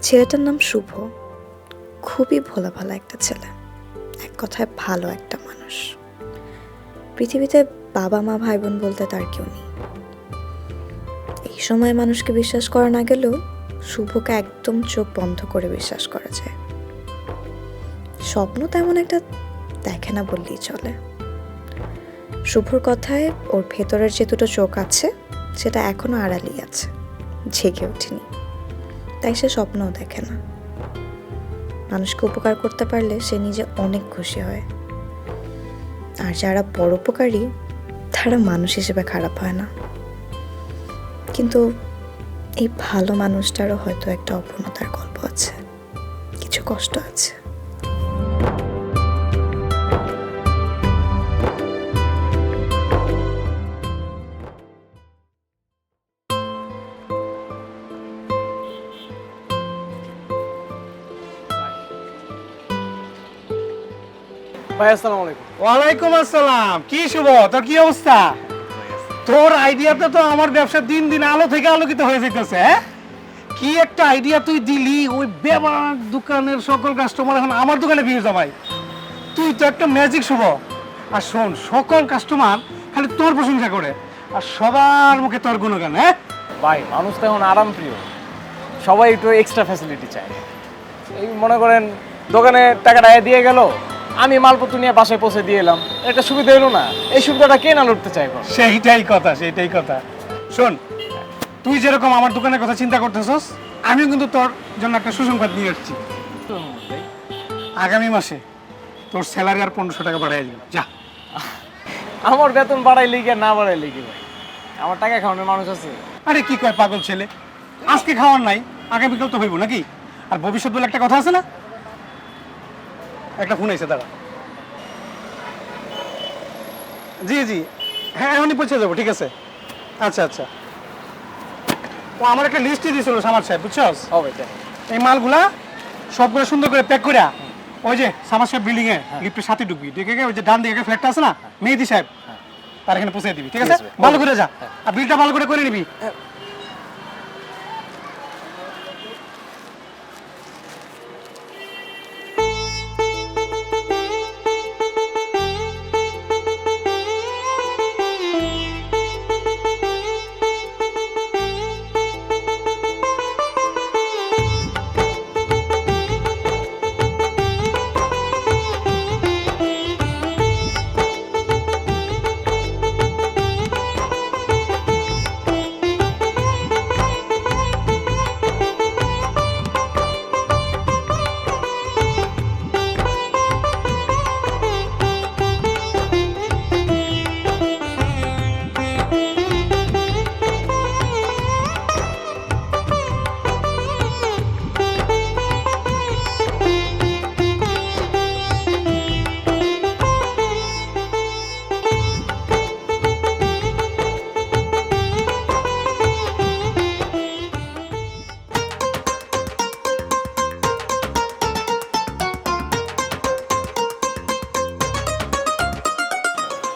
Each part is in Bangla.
ছেলেটার নাম শুভ। খুবই ভোলা ভালা একটা ছেলে, এক কথায় ভালো একটা মানুষ। পৃথিবীতে বাবা মা ভাই বোন বলতে তার কেউ নেই। এই সময় মানুষকে বিশ্বাস করা না গেলেও শুভকে একদম চোখ বন্ধ করে বিশ্বাস করা যায়। স্বপ্ন তেমন একটা দেখে না বললেই চলে। শুভর কথায় ওর ভেতরের যে দুটো চোখ আছে সেটা এখনো আড়ালেই আছে, জেগে ওঠেনি। তাই সে স্বপ্নও দেখে না। মানুষকে উপকার করতে পারলে সে নিজে অনেক খুশি হয়। আর যারা পরোপকারী তারা মানুষ হিসেবে খারাপ হয় না। কিন্তু এই ভালো মানুষটারও হয়তো একটা অপূর্ণতার গল্প আছে, কিছু কষ্ট আছে। ভাই আসসালামু আলাইকুম। ওয়ালাইকুম আসসালাম। কি শুভ, তোর কি অবস্থা? তোর আইডিয়াতে তো আমার ব্যবসা দিন দিন আলো থেকে আলোকিত হয়ে যেতেছে। কি একটা আইডিয়া তুই দিলি, ওই বেবাক দোকানের সকল কাস্টমার এখন আমার দোকানে ভিড় জমায়। তুই তো একটা ম্যাজিক শুভ। আর শোন, সকল কাস্টমার খালি তোর প্রশংসা করে আর সবার মুখে তোর গুণগান। ভাই মানুষ তো এখন আরাম প্রিয়, সবাই একটু এক্সট্রা ফ্যাসিলিটি চায়। এই মনে করেন দোকানে টাকাটা দিয়ে গেল, আমি মালপত্র নিয়ে বাসায় পৌঁছে দিয়ে এলাম, একটা সুবিধা এলো না? এই সুবিধাটা কে না লড়তে চায়? সেইটাই কথা। শোন, তুই যেরকম আমার দোকানের কথা চিন্তা করতেছস, আমিও কিন্তু তোর জন্য একটা সুসংবাদ নিয়ে এসেছি। আগামী মাসে তোর স্যালারি আর 1500 টাকা বাড়াই দিল। যা। আমার বেতন বাড়াইলে কি আর না বাড়াইলে কি ভাই? আমার টাকা খাওয়ানোর মানুষ আছে। আরে কি কয় পাগল ছেলে, আজকে খাওয়ার নাই, আগামীকাল তো হইব নাকি? আর ভবিষ্যৎ বলে একটা কথা আছে না? একটা ফোন এসে দাঁড়া। জি হ্যাঁ, এখনই পৌঁছে যাবো। ঠিক আছে, আচ্ছা। ও আমার একটা লিস্টই দিয়েছিল সামার সাহেব, বুঝছস? হবে তাই। এই মালগুলা সবগুলো সুন্দর করে প্যাক করে ওই যে সামার সাহেব বিল্ডিং এ লিফটের সাথে ঢুকবি, ঢুকে ওই যে ডান দিকে ফ্ল্যাটটা আছে না, মেহেদি সাহেব, তার এখানে পৌঁছে দিবি। ঠিক আছে, ভালো করে যা, আর বিলটা ভালো করে নিবি।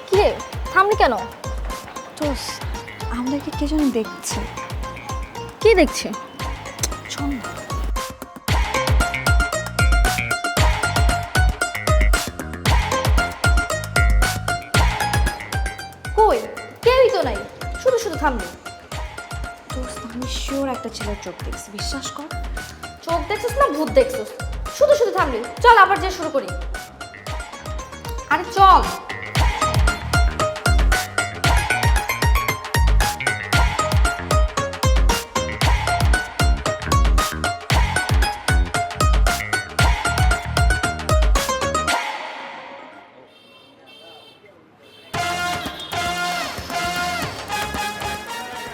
কিরে থামলি কেন? দোষ, আমাদেরকে কে যেন দেখছে। কি দেখছে? চল না। কই কেউই তো নাই, শুধু শুধু থামলি। দোষ, আমি শিওর একটা ছেলের চোখ দেখছি, বিশ্বাস কর। চোখ দেখছিস না ভূত দেখছিস? শুধু শুধু থামলি, চল আবার যে শুরু করি। আরে চল।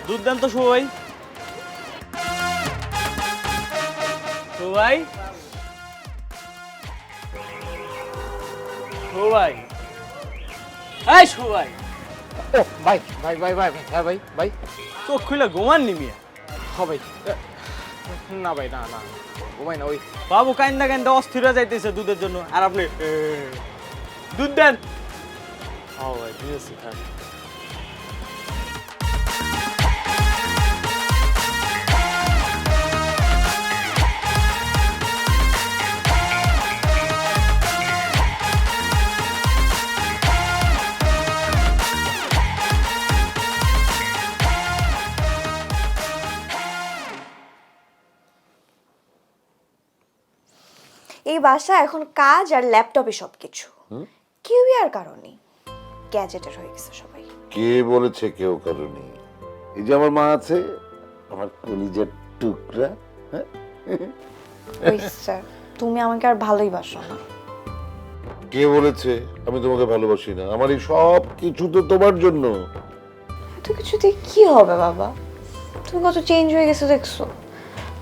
দুধ দেন তো সবাই। সবাই এই সবাই। ও ভাই, হ্যাঁ ভাই, চোখ খুলে ঘুমান নিমিয়া। হ্যাঁ ভাই। না ভাই, না ঘুমাই না। ওই বাবু কান্দা অস্থির হয়ে যাইতেছে দুধের জন্য, আর আপনি দুধ দেন। ও ভাই দিয়েছি, হ্যাঁ। এই বাসা এখন কাজ আর ল্যাপটপে সব কিছু, কেউই আর কারো নেই, গ্যাজেটের হয়ে গেছে সবাই। কে বলেছে কেউ কারণে? এই যে আমার মা আছে, আমার কলিজার টুকরা। হ্যাঁ, ওই স্যার, তুমি আমাকে আর ভালোই বাসো না। কে বলেছে আমি তোমাকে ভালোবাসি না? আমার এই সব কিছু তো তোমার জন্য। এত কিছু দিয়ে কি হবে বাবা? তুমি কত চেঞ্জ হয়ে গেছো দেখছো?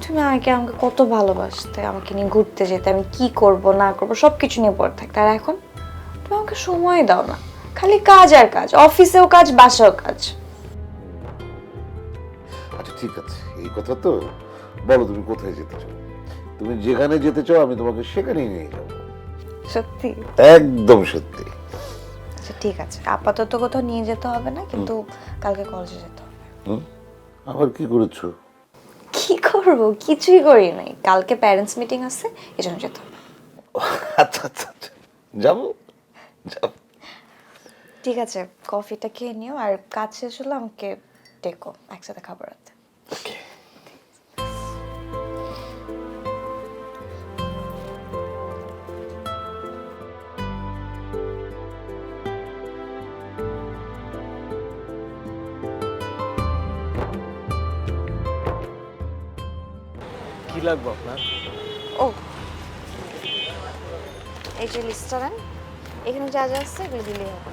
তুমি আমাকে কত ভালোবাসতে, আমাকে নিয়ে ঘুরতে যেতে, আমি কি করব না করব সব কিছু নিয়ে পড়ে থাকতে, আর এখন তুমি আমাকে সময় দাও না, খালি কাজ আর কাজ, অফিসেও কাজ বাসাও কাজ। আচ্ছা ঠিক আছে, এই কথা তো বলো, তুমি কোথায় যেতে চাও? তুমি যেখানে যেতে চাও আমি তোমাকে সেখানেই নিয়ে যাবো। সত্যি? একদম সত্যি। আচ্ছা ঠিক আছে, আপাতত কোথাও নিয়ে যেতে হবে না, কিন্তু কালকে কলেজে যেতে হবে। আবার কি করেছো? কি করব? কিছুই করি নাই, কালকে প্যারেন্টস মিটিং আছে, এজন্য যেতে হবে। আচ্ছা আচ্ছা আচ্ছা, যাবো যাবো। ঠিক আছে, কফিটা খেয়ে নিও, আর কাজ শেষ হলে আমাকে ডেকো, একসাথে খাবার রাতে। কি লাগবে আপনার? ও, এই যে লিস্টটা নেন, এখানে যা যা আছে এগুলো দিলেই হবে।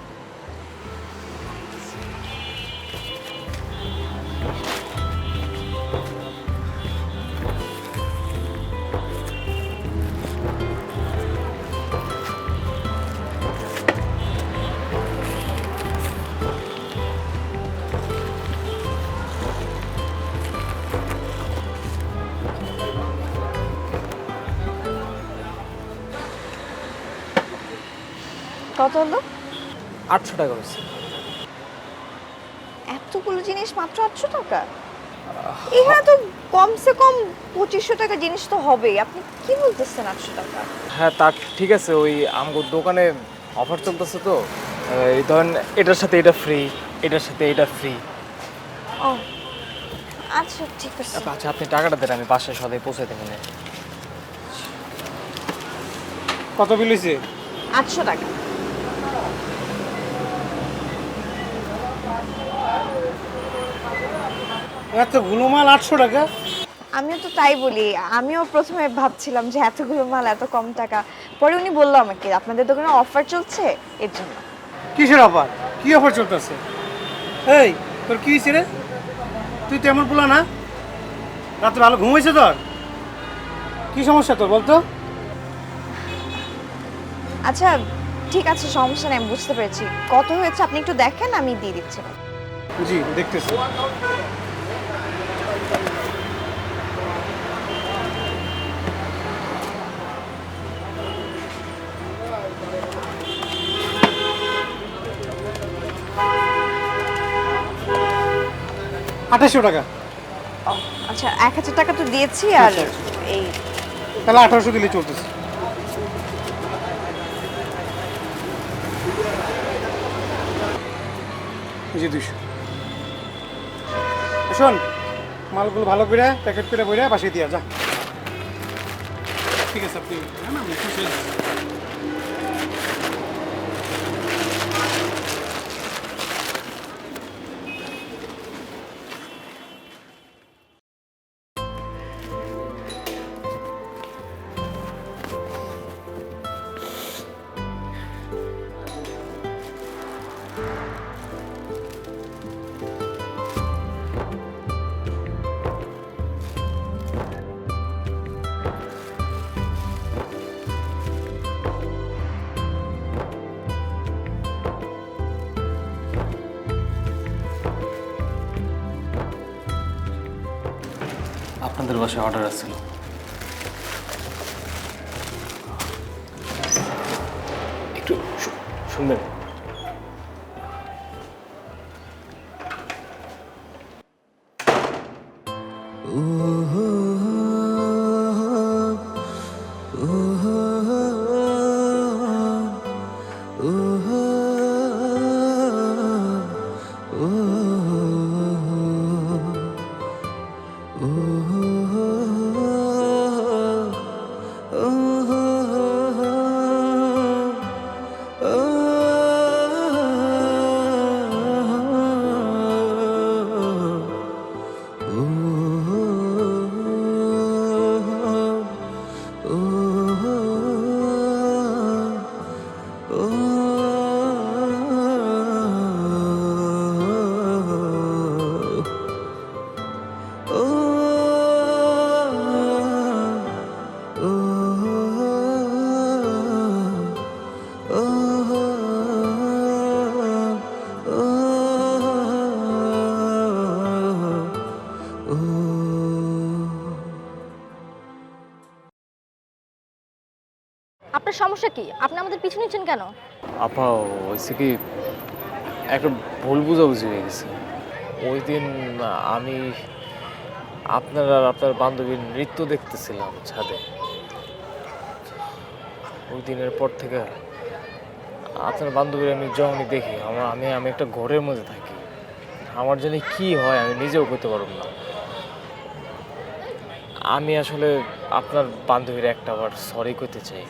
কত হলো? 800 টাকা হয়েছে। এতগুলো জিনিস মাত্র 800 টাকা? এখানে তো কমসে কম 2500 টাকা জিনিস তো হবেই, আপনি কি বলতেছেন 800 টাকা? হ্যাঁ তা ঠিক আছে, ওই আমগো দোকানে অফার চলতেছে তো, এই ধরেন এটার সাথে এটা ফ্রি, এটার সাথে এটা ফ্রি। ও আচ্ছা ঠিক আছে। আচ্ছা আপনি টাকাটা দেন, আমি বাসায় সদাই পৌঁছে দেবেন। কত বিল হয়েছে? 800 টাকা। এতগুলো মাল 800 টাকা? আমিও তো তাই বলি, আমিও প্রথমে ভাবছিলাম যে এতগুলো মাল এত কম টাকা, পরে উনি বললো আমাকে আপনাদের দোকানে অফার চলছে এর জন্য। কিসের অফার? কি অফার চলতেছে? এই তোর কি হয়েছে রে? তুই তেমন বলা না, রাত্রে ভালো ঘুম হয়েছে তোর? কি সমস্যা তোর বলতো? আচ্ছা ঠিক আছে, সমস্যা নেই, আমি বুঝতে পেরেছি। কত হয়েছে আপনি একটু দেখেন, আমি দিয়ে দিচ্ছি। জি দেখতেছি। আঠাশশো টাকা। আচ্ছা 1000 টাকা তো দিয়েছি, আর আচ্ছা, এই তাহলে 1800 দিলে চলতেছে। এই যে 200। শোন, মালগুলো ভালো করে প্যাকেট করে বইরা বাসায় দিয়া যা। ঠিক আছে আপনি না না খুশি হয়ে যাচ্ছি। আপনাদের বাসায় অর্ডার আসছিল। একটু শুনবেন? আপনার সমস্যা কি? আপনি আমাদের পিছু নিচ্ছেন কেন? আপা হয়েছে কি, একটা ভুল বুঝাবুঝি হয়ে গেছে। ওই দিন আমি আপনার আর আপনার বান্ধবীর নৃত্য দেখতেছিলাম ছাদে। ওই দিনের পর থেকে আপনার বান্ধবীর আমি যখনই দেখি আমি একটা ঘরের মধ্যে থাকি। আমার জন্য কি হয় আমি নিজেও করতে পারব না। আমি আসলে আপনার বান্ধবীর একটাবার সরি করতে চাই।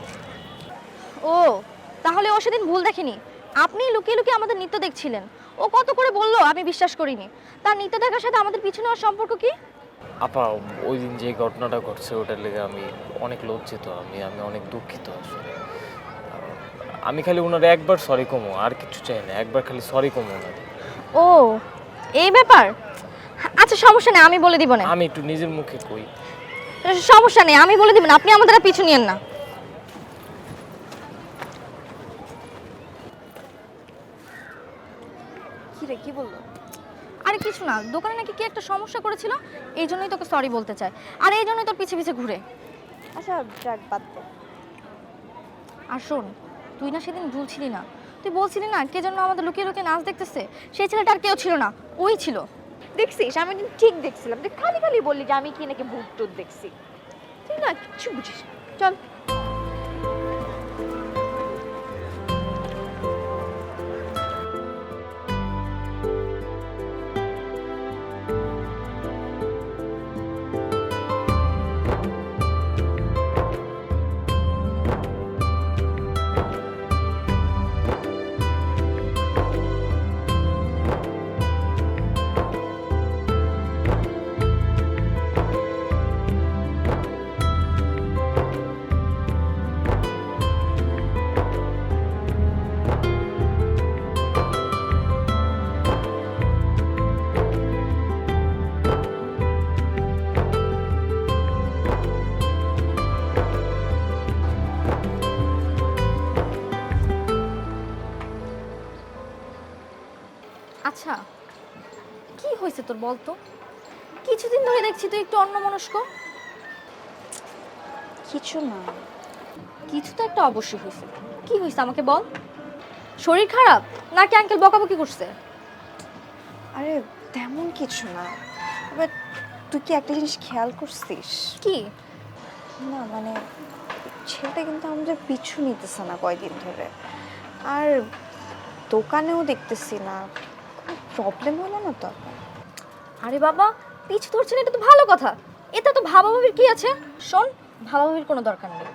ও তাহলে ও সেদিন ভুল দেখেনি, আপনি লুকিয়ে লুকিয়ে আমাদের নৃত্য দেখছিলেন। ও কত করে বললো, আমি বিশ্বাস করিনি। তার নৃত্য দেখার সাথে আমাদের পিছু নেওয়ার সম্পর্ক কি? আপা ওই দিন যে ঘটনাটা ঘটছে ওটার লেগে আমি অনেক লজ্জিত, আমি অনেক দুঃখিত আসলে। আমি খালি ওনারে একবার সরি কমো, আর কিছু চাই না, একবার খালি সরি কমো ওনারে। ও এই ব্যাপার, আচ্ছা সমস্যা নেই, আমি বলে দিব না। আমি একটু নিজের মুখে কই। সমস্যা নেই, আমি বলে দিব না, আপনি আমাদের আর পিছু নিয়েন না। কি রে, কি বললো? আরে কিছু না, দোকানে নাকি কি একটা সমস্যা করেছিল, এই জন্যই তোকে সরি বলতে চায়, আর এই জন্যই তোর পিছে পিছে ঘুরে। আচ্ছা যাক, বাদ দে। আর শোন, তুই না সেদিন ভুলছিলি না, তুই বলছিলি না কে জন্য আমাদের লুকিয়ে লুকিয়ে নাচ দেখতেছে, সেই ছেলেটা আর কেউ ছিল না, ওই ছিল। দেখছিস, আমি কিন্তু ঠিক দেখছিলাম। তুই খালি খালি বললি যে আমি কি নাকি ভূত টুত দেখছি। তুই না কিছু বুঝিস না। চল। আচ্ছা কি হয়েছে তোর বলতো? কিছুদিন ধরে দেখছি তুই একটু অন্যমনস্ক। কিছু না। কিছু তো একটা অবশ্যই হয়েছে। কি হয়েছে আমাকে বল। শরীর খারাপ নাকি আঙ্কেল বকাবকি করছে? আরে তেমন কিছু না। বাট তুই কি একটা জিনিস খেয়াল করছিস? কি? না মানে ছেলেটা কিন্তু আমাদের পিছু নিতেছে না কয়দিন ধরে, আর দোকানেও দেখতেছি না। প্রবলেম হলো না তো? আরে বাবা, পিছু ধরছেন এটা তো ভালো কথা, এতে তো ভাবাভাবির কি আছে? শোন, ভাবাভাবির কোনো দরকার নেই,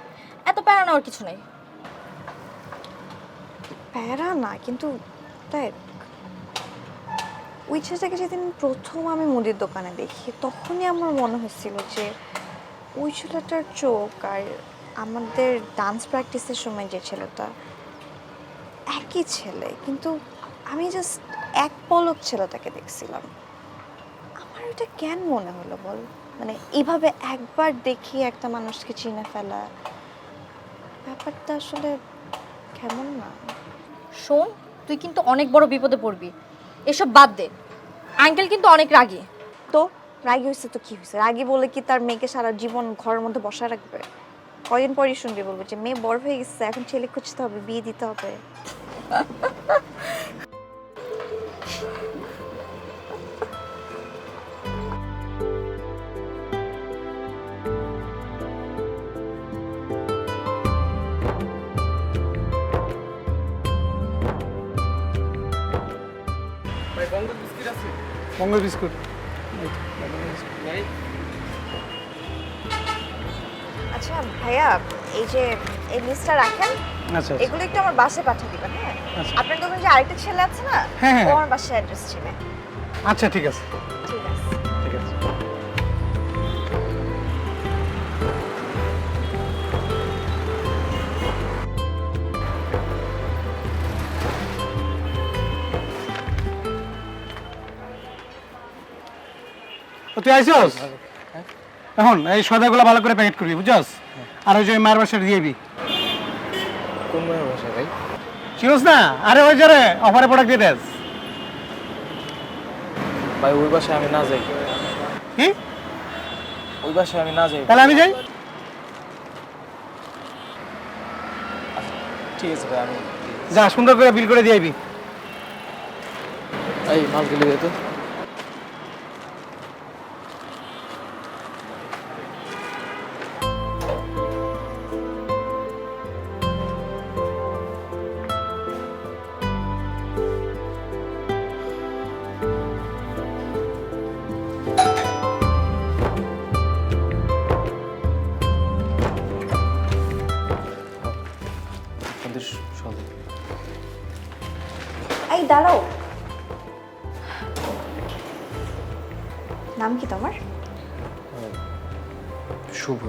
এত প্যারা নেওয়ার কিছু নেই। প্যারা না, কিন্তু দেখ ওই ছেলেটাকে যেদিন প্রথম আমি মুদির দোকানে দেখি তখনই আমার মনে হচ্ছিল যে ওই ছেলেটার চোখ আর আমাদের ডান্স প্র্যাকটিসের সময় যে ছেলেটা একই ছেলে, কিন্তু আমি জাস্ট এক পলক ছেলেটাকে দেখছিলাম। আমার এটা কেন মনে হলো বল? মানে এইভাবে একবার দেখি একটা মানুষকে চিনে ফেলা, ব্যাপারটা আসলে কেমন না? শোন, তুই কিন্তু অনেক বড় বিপদে পড়বি, এসব বাদ দে। আঙ্কেল কিন্তু অনেক রাগী। তো রাগী হয়েছে তো কি হয়েছে? রাগী বলে কি তার মেয়েকে সারা জীবন ঘরের মধ্যে বসায় রাখবে? কয়দিন পরই শুনবি বলবো যে মেয়ে বড় হয়ে গেছে, এখন ছেলে খুঁজতে হবে, বিয়ে দিতে হবে। মঙ্গল বিস্কুট। আচ্ছা ভাইয়া, এই যে এই লিস্টটা রাখেন, আচ্ছা এগুলো একটু আমার বাসায় পাঠিয়ে দিবেন। হ্যাঁ, আচ্ছা। আপনার দোকানে যে আরেকটা ছেলে আছে না, হ্যাঁ, হ্যাঁ। ও আমার বাসায় অ্যাড্রেস চিনে। আচ্ছা ঠিক আছে, ঠিক আছে। ঠিক আছে। ও তুই আইসস? এখন এই সদাগুলো ভালো করে প্যাকেট করবি, বুঝছস? আর ওই যে মায়ের বাসায় দিয়ে দিবি। কোন মেয়ের বাসা ভাই? চিনস না? আরে ওই যে রে অফারে প্রোডাক্ট দিয়ে দেস। ভাই ওই বাসায় আমি না যাই। কি? ওই বাসায় আমি না যাই। তাহলে আমি যাই? ঠিক আছে ভাই, আমি যা সুন্দর করে বিল করে দিয়ে আইবি। এই মাল গেলে তো এই দাঁড়াও, নাম কি তোমার? শুভ।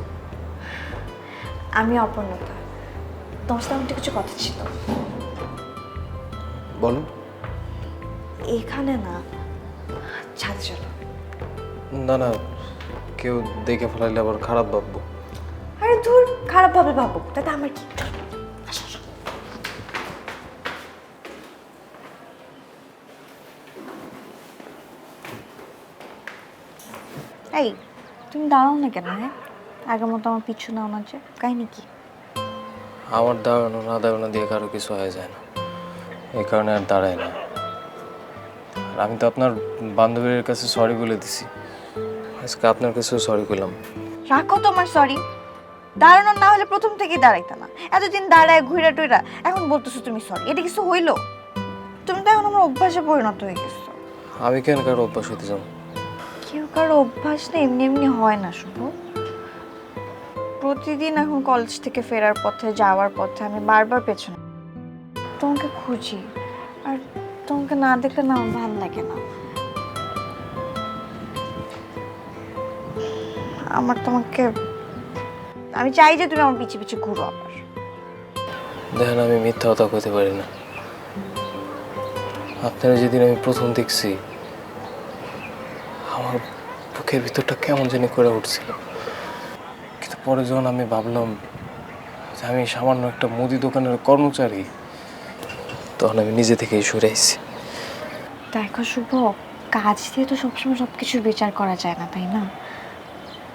আমি অপর্ণতা। তোমার সাথে আমার কিছু কথা ছিল। বলো। এখানে না, ছাদে চলো। না না, কেউ দেখে ফেলাইলে আবার খারাপ ভাববো। আরে ধুর, খারাপ ভাবে ভাবুক, তাতে আমার কি? আসো, আসো। এই তুমি দাঁড়াও না কেন? হ্যাঁ, আগের মতো আমার পিছু নাও না যে, কাহিনী কি? আমার দাঁড়ানো না দাঁড়ানো দিয়ে কারো কিছু হয়ে যায় না, এই কারণে আর দাঁড়ায় না। আর আমি তো আপনার বান্ধবীর কাছে সরি বলে দিছি, আজকে আপনার কাছেও সরি করলাম। রাখো তোমার সরি। দাঁড়ানো না হলে প্রথম থেকেই দাঁড়াইতা না। এতদিন দাঁড়ায় ঘুরা টুইরা এখন বলতেছো তুমি সরি। এটা কিছু হইলো? তুমি তো এখন আমার অভ্যাসে পরিণত হয়ে গেছো। আমি কেন কারো অভ্যাস হতে যাবো? কেউ কারো অভ্যাস না এমনি এমনি হয় না শুভ। প্রতিদিন এখন কলেজ থেকে ফেরার পথে, যাওয়ার পথে আমি বারবার পেছনে তোমাকে খুঁজি, আর তোমাকে না দেখলে না আমার ভালো লাগে না। আমার তোমাকে, আমি চাই যে তুমি আমার পিছে পিছে ঘুরো আবার। দেখেন, আমি মিথ্যা কথা কইতে পারি না। আপনারা যেদিন আমি প্রথম দেখছি, আমার বুকের ভিতরটা কেমন জানি করে উঠছিল, কিন্তু পরে যখন আমি ভাবলাম যে আমি সামান্য একটা মুদি দোকানের কর্মচারী, তখন আমি নিজে থেকেই সরে আইছি। দেখো শুভ, কাজ দিয়ে তো সবসময় সব কিছুর বিচার করা যায় না, তাই না?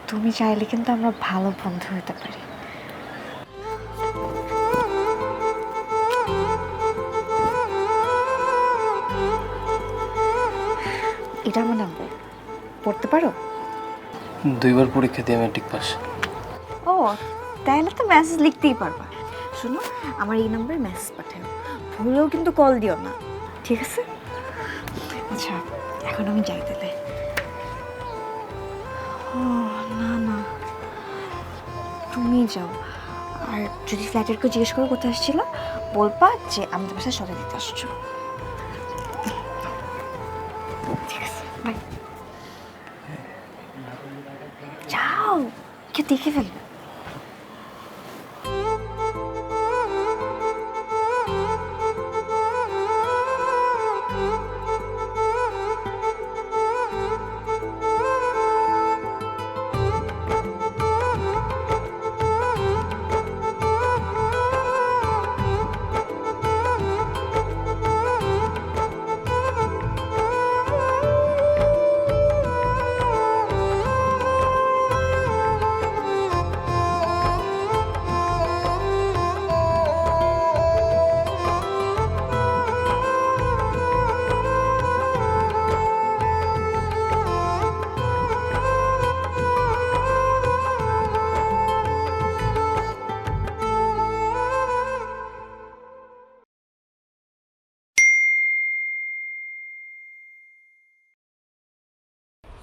তুমি চাইলে কিন্তু আমরা ভালো বন্ধু হতে পারি। এটা আমার নাম্বার, পড়তে পারো? 2 বার পরীক্ষা দিয়ে ম্যাট্রিক পাস। ও, তাহলে তো মেসেজ লিখতেই পারবা। শোনো, আমার এই নাম্বারে মেসেজ পাঠাও, ভুলেও কিন্তু কল দিও না, ঠিক আছে? আচ্ছা, এখন আমি যাই তাহলে। ও না না, তুমি যাও। আর যদি ফ্ল্যাটের কেউ জিজ্ঞেস করো কোথায় আসছিল, বলবা যে আমি তোমার সাথে সরে দিতে আসছো। ঠিক আছে, বাই। যাও, কেউ দেখে ফেলবে।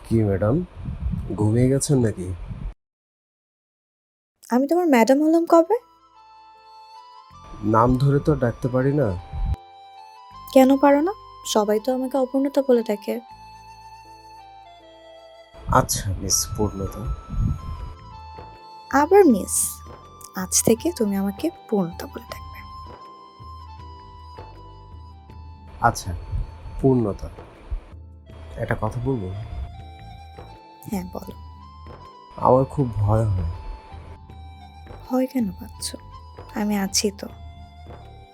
কি ম্যাডাম, ঘুমিয়ে গেছেন নাকি? আমি তোমার ম্যাডাম হলাম কবে? নাম ধরে তো ডাকতে পারি না। কেন পারো না? সবাই তো আমাকে অপূর্ণতা বলে ডাকে। আচ্ছা মিস পূর্ণতা। আবার মিস? আজ থেকে তুমি আমাকে পূর্ণতা বলে ডাকবে। আচ্ছা পূর্ণতা, একটা কথা বলবো? হ্যাঁ বলো। আমার খুব ভয় হয়। ভয় কেন পাচ্ছ? আমি আছি তো,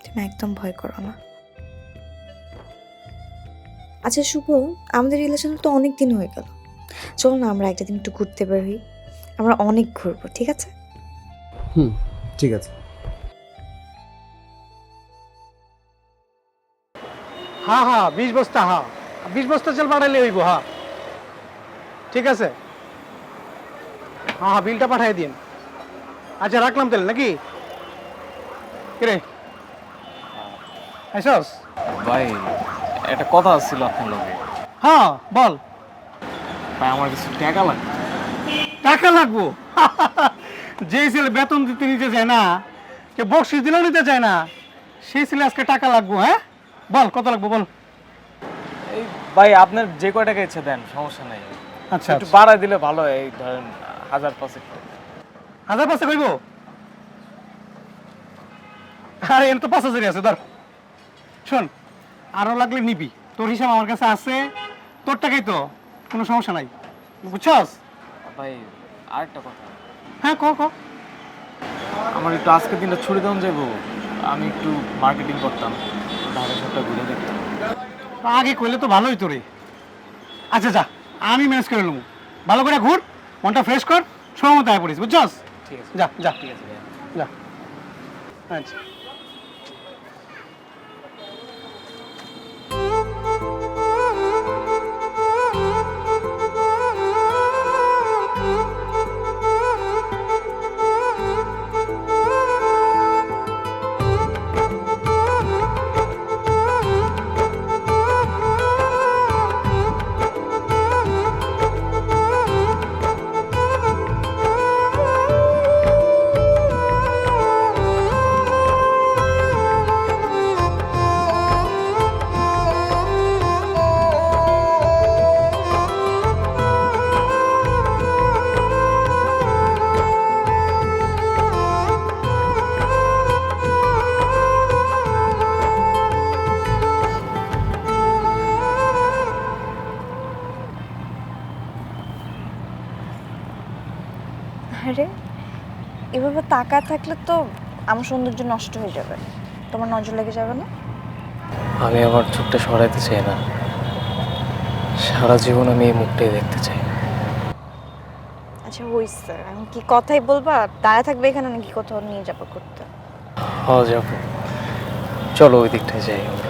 তুমি একদম ভয় করো না। আচ্ছা শুভ, আমাদের রিলেশন তো অনেক দিন হয়ে গেল, চলো না আমরা একটা দিন একটু ঘুরতে বেরোই। আমরা অনেক ঘুরবো, ঠিক আছে? হুম, ঠিক আছে। হ্যাঁ হ্যাঁ 20 বস্তা, হ্যাঁ 20 বস্তা চাল পাঠাইলে হইব। হ্যাঁ ঠিক আছে, হ্যাঁ হ্যাঁ বিলটা পাঠাই দিন। আচ্ছা রাখলাম তাহলে নাকি? কিরে আইসস? ভাই একটা কথা ছিল আপনার লগে। হ্যাঁ বল। ভাই আমার কিছু টাকা লাগবে। টাকা লাগবো? যে ছেলে বেতন দিতে নিতে চায় না, কে বকশিস দিলেও নিতে চায় না, সেই ছেলে আজকে টাকা লাগবো। হ্যাঁ বল কত লাগবো বল। এই ভাই আপনার যে কয় টাকা ইচ্ছে দেন, সমস্যা নেই। আচ্ছা একটু বাড়ায় দিলে ভালো হয়, এই ধরেন 1000-500 টাকা। 1000 কইব? আরে এর তো 5000 আছে, ধর। শোন, আরো লাগলে নিবি, তোর হিসাব আমার কাছে আছে, তোর টাকাই তো, কোনো সমস্যা নাই, বুঝছস? ভাই আরেকটা কথা, হ্যাঁ ক ক। আমার একটু আজকের দিনটা ছুটি দেওয়া যাবো, আমি একটু মার্কেটিং করতাম, ঢাকা শহরটা ঘুরে দেখতাম। আগে কইলে তো ভালোই তোরে। আচ্ছা যা, আমি ম্যানেজ করে নেবো, ভালো করে ঘুর, মনটা ফ্রেশ কর, সময় মতো আয় পড়িস, বুঝছস? ঠিক আছে, যা যা ঠিক আছে ভাই। যা। আচ্ছা আরে এভাবে তাকায় থাকলে তো আমার সৌন্দর্য নষ্ট হয়ে যাবে, তোমার নজর লেগে যাবে না? আমি আমার চোখটা সরাইতে চাই না, সারা জীবন আমি এই মুখটাই দেখতে চাই। আচ্ছা হইছে, এখন কি কথাই বলবা? দাঁড়ায় থাকবে এখানে নাকি কোথাও নিয়ে যাবো করতে? হ্যাঁ যাবো, চলো ওই দিকটায় যাই আমরা।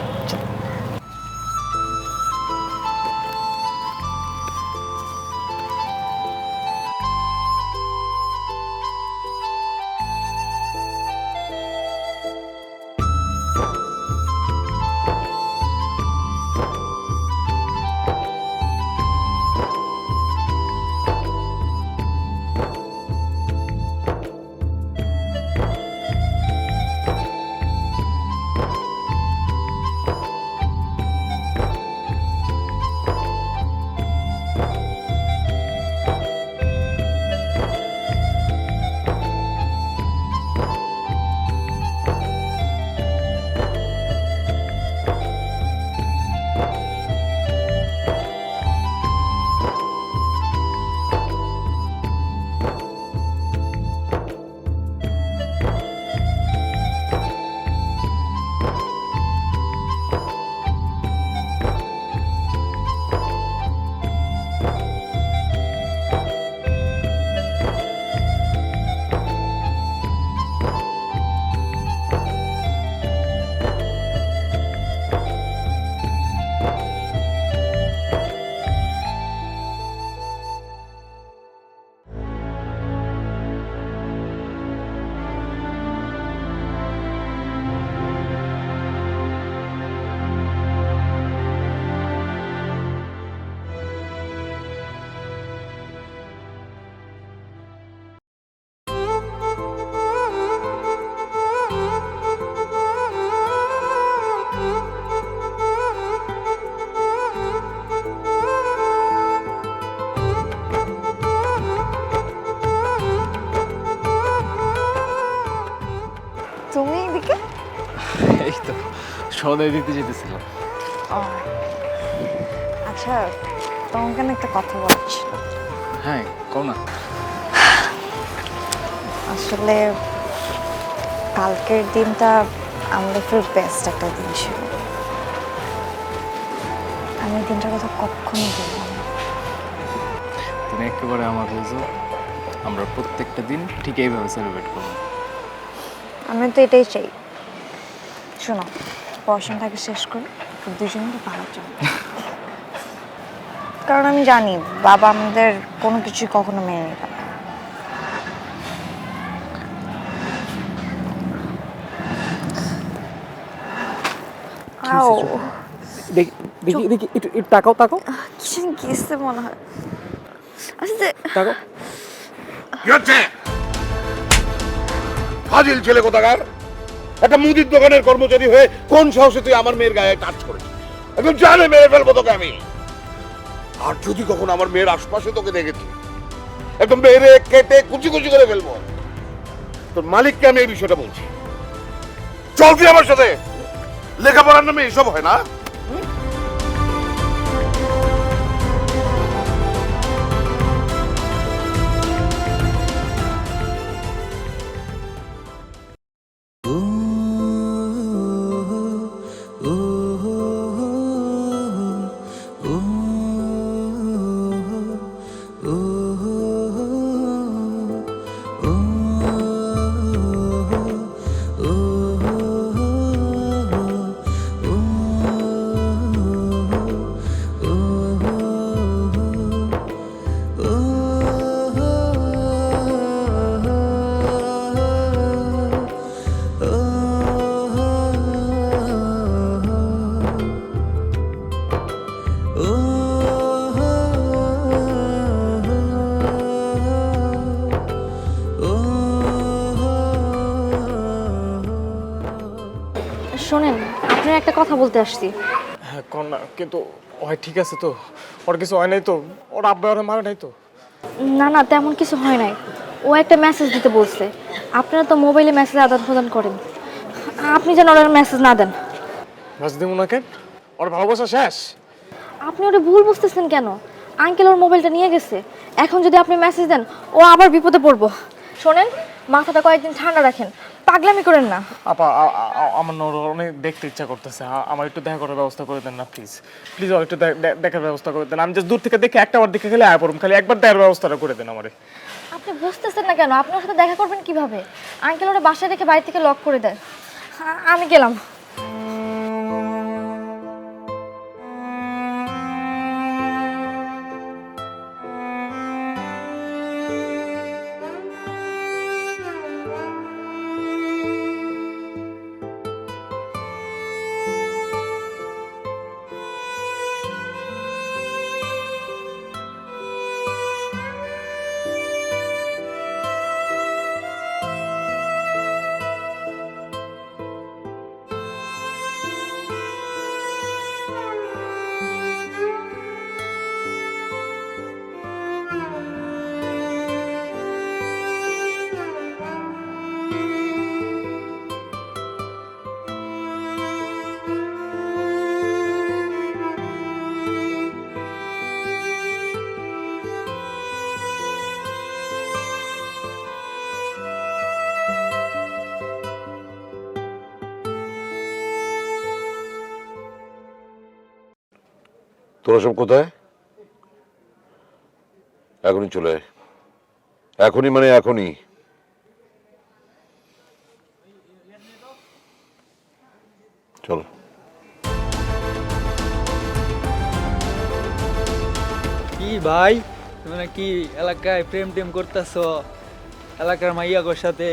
তুমি এদিকে? এই তো সদাই দিতে যেতেছিলাম। ও আচ্ছা, তোমাকে না একটা কথা বলার ছিল। হ্যাঁ কও না। আসলে কালকের দিনটা আমার লাইফের বেস্ট একটা দিন ছিল। আমি এই দিনটার কথা কখনো বলবো না। তুমি একেবারে আমার বলছো, আমরা প্রত্যেকটা দিন ঠিক এইভাবে সেলিব্রেট করবো। আমি তো এটাই চাই। শোনো, পড়াশোনাটাকে শেষ করে দুজনকে ভালো চাই, কারণ আমি জানি বাবা আমাদের কোনো কিছুই কখনো মেনে নেবে না। আও, দেখি দেখি দেখি একটু তাকাও তাকাও কিছু গেছে মনে হয়। আচ্ছা, তাকাও। কি হচ্ছে? ফাজিল ছেলে কোথাকার! একটা মুদির দোকানের কর্মচারী হয়ে কোন সাহসে তুই আমার মেয়ের গায়ে টাচ করেছিস? একদম জানে মেরে ফেলবো তোকে আমি। আর যদি কখনো আমার মেয়ের আশপাশে তোকে দেখেছি, একদম মেরে কেটে কুচি কুচি করে ফেলবো। তোর মালিককে আমি এই বিষয়টা বলছি। চল তুই আমার সাথে। লেখাপড়ার নামে এসব হয় না। শোনেন, আপনার একটা কথা বলতে আসছি। হ্যাঁ কর না, কিন্তু হয় ঠিক আছে তো? ওর কিছু হয় নাই তো? ওর আব্বা ওরা মারে নাই তো? না না, তেমন কিছু হয় নাই। ও একটা মেসেজ দিতে বলছে। আপনারা তো মোবাইলে মেসেজ আদান প্রদান করেন, আপনি যেন ওর মেসেজ না দেন। বাস দিব না কেন? ওর ভালোবাসা শেষ? আপনি ওটা ভুল বুঝতেছেন কেন? আঙ্কেল ওর মোবাইলটা নিয়ে গেছে। এখন যদি আপনি মেসেজ দেন, ও আবার বিপদে পড়বো। শোনেন, মাথাটা কয়েকদিন ঠান্ডা রাখেন, পাগলামি করেন না। আপা আমার না ওর অনেক দেখতে ইচ্ছা করতেছে। আমার একটু দেখা করার ব্যবস্থা করে দেন না প্লিজ। প্লিজ ওর একটু দেখার ব্যবস্থা করে দেন। আমি জাস্ট দূর থেকে দেখে একটা বার দেখে খেলে আয় পড়ুম, খালি একবার দেখার ব্যবস্থাটা করে দেন আমারে। আপনি বুঝতেছেন না কেন? আপনার সাথে দেখা করবেন কিভাবে? আঙ্কেল ওরা বাসায় রেখে বাড়ি থেকে লক করে দেয়। আমি গেলাম। তোরা সব কোথায়? এখনই চলে আয়। এখনই মানে এখনই। চলো। কি ভাই, তোমরা কি এলাকায় প্রেম টেম করতেছ? এলাকার মাইয়াগোর সাথে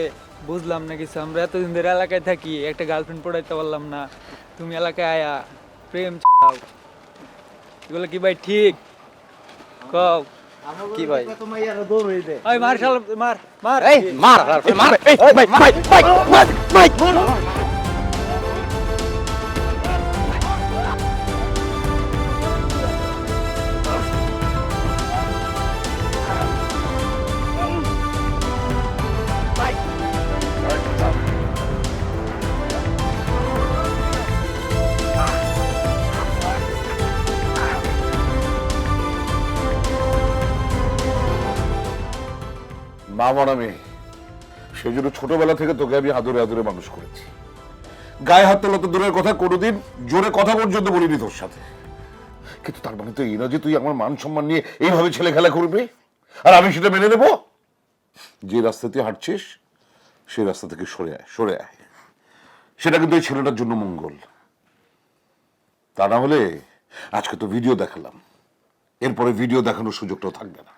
বুঝলাম না কিছু। আমরা এতদিন ধরে এলাকায় থাকি, একটা গার্লফ্রেন্ড পড়াইতে পারলাম না, তুমি এলাকায় আয়া প্রেম চাও? এগুলো কি ভাই ঠিক? কও কি ভাই? ওই মার শালা, মার মার, এই মার মার, এই ভাই ভাই ভাই ভাই। আমার মেয়ে, সেই জন্য ছোটবেলা থেকে তোকে আমি আদরে আদরে মানুষ করেছি। গায়ে হাত তোলা তো দূরের কথা, কোনোদিন জোরে কথা পর্যন্ত বলিনি তোর সাথে। কিন্তু তার মানে তো এই না যে তুই আমার মান সম্মান নিয়ে এইভাবে ছেলে খেলা করবি আর আমি সেটা মেনে নেব। যে রাস্তা তুই হাঁটছিস সেই রাস্তা থেকে সরে আয়, সরে আয়। সেটা কিন্তু এই ছেলেটার জন্য মঙ্গল। তা না হলে আজকে তো ভিডিও দেখালাম, এরপরে ভিডিও দেখানোর সুযোগটাও থাকবে না।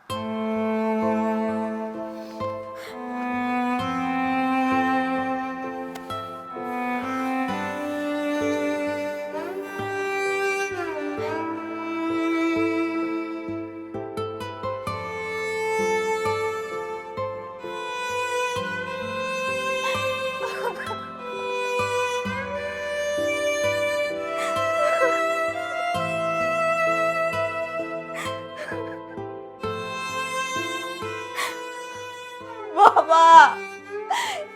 বাবা,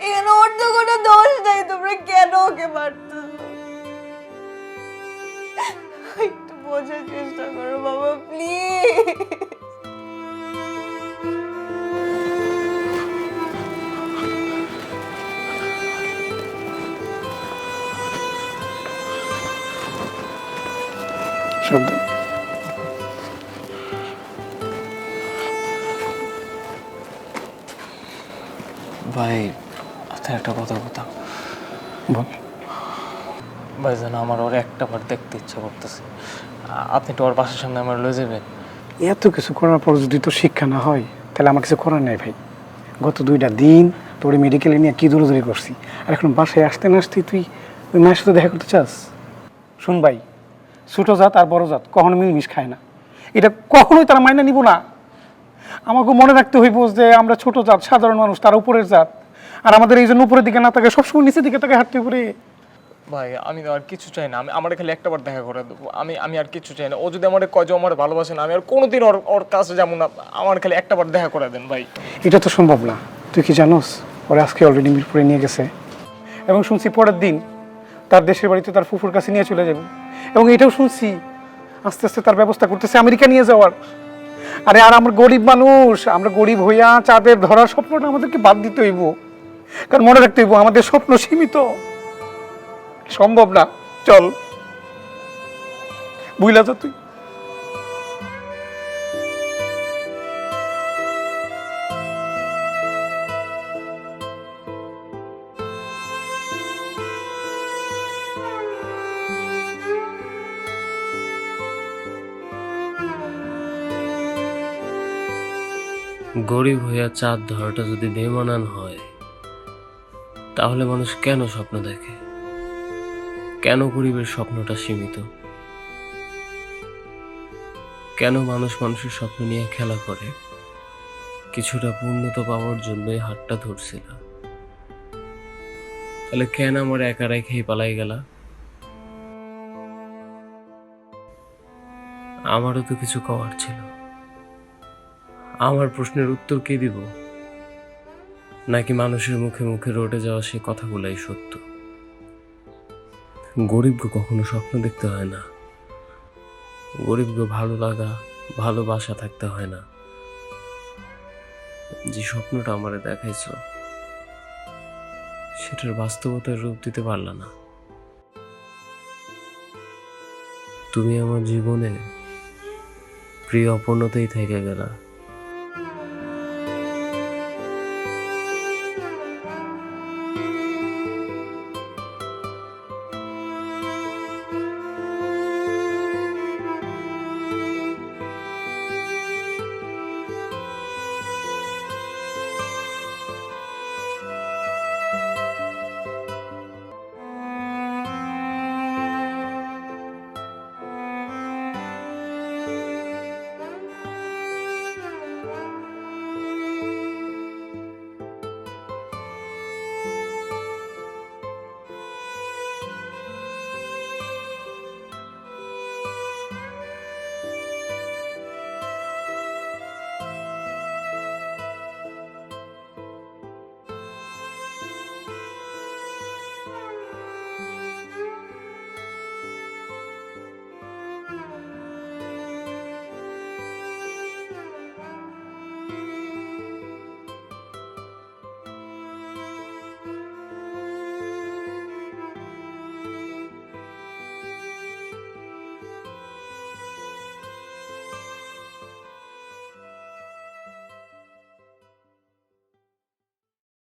এখানে ওর তো কোনো দোষ নাই, তোমরা কেন ওকে মারতেছো? একটু বোঝার চেষ্টা করো বাবা, প্লিজ। ভাই আপনার একটা কথা বলতাম। বল। ভাই যেন আমার ওর একটা বার দেখতে ইচ্ছা করতেছে, আপনি তো ওর বাসার সামনে আমার লয়ে যাবেন। এত কিছু করার পর যদি তোর শিক্ষা না হয় তাহলে আমার কিছু করার নাই ভাই। গত 2টা দিন তোর মেডিকেলে নিয়ে কি দৌড়াদৌড়ি করছি, আর এখন বাসায় আসতে না আসতে তুই ওই মায়ের সাথে দেখা করতে চাস? শুন ভাই, ছোটো জাত আর বড় জাত কখনো মিলমিশ খায় না, এটা কখনোই তারা মাইনা নিব না। আমাকে মনে রাখতে হইব যে আমরা ছোট জাত, সাধারণ মানুষ, তার উপরের জাত, আর আমাদের এই জন্য উপরের দিকে না তাকে সবসময় নিচের দিকে তাকে হাঁটতে পারে। ভাই আমি তো আর কিছু চাই না, আমার খালি একটা বার দেখা করে দেবো। আমি আর কিছু চাই না। ও যদি আমার কয় যে আমার ভালোবাসে না, আমি আর কোনোদিন ওর কাছে যাবো না। আমার খালি একটা বার দেখা করে দেন ভাই। এটা তো সম্ভব না। তুই কি জানোস ওরা আজকে অলরেডি মিরপুরে নিয়ে গেছে, এবং শুনছি পরের দিন তার দেশের বাড়িতে তার ফুফুর কাছে নিয়ে চলে যাবে, এবং এটাও শুনছি আস্তে আস্তে তার ব্যবস্থা করতেছে আমেরিকা নিয়ে যাওয়ার। আরে আর আমরা গরিব মানুষ, আমরা গরিব হইয়া চাঁদের ধরার স্বপ্নটা আমাদেরকে বাদ দিতে হইব, কারণ মনে রাখতে হইব আমাদের স্বপ্ন সীমিত, সম্ভব না। চল বুঝলা যা তুই। গরিব হইয়া চাঁদ ধরাটা যদি বেমানান হয়, তাহলে মানুষ কেন স্বপ্ন দেখে? কেন গরিবের স্বপ্নটা সীমিত? কেন মানুষ মানুষের স্বপ্ন নিয়ে খেলা করে? কিছুটা পূর্ণতা পাওয়ার জন্যই হাতটা ধরছিল। তাহলে কেন আমার একা রেখেই পালাই গেলা? আমারও তো কিছু কওয়ার ছিল। আমার প্রশ্নের উত্তর কে দিব? নাকি মানুষের মুখে মুখে রটে যাওয়া সে কথাগুলাই সত্য? গরিবকে কখনো স্বপ্ন দেখতে হয় না, গরিবকে ভালো লাগা, ভালোবাসা থাকতে হয় না। যে স্বপ্নটা আমারে দেখাইছ সেটার বাস্তবতার রূপ দিতে পারলা না। তুমি আমার জীবনে প্রিয় অপূর্ণতাই থেকে গেলা।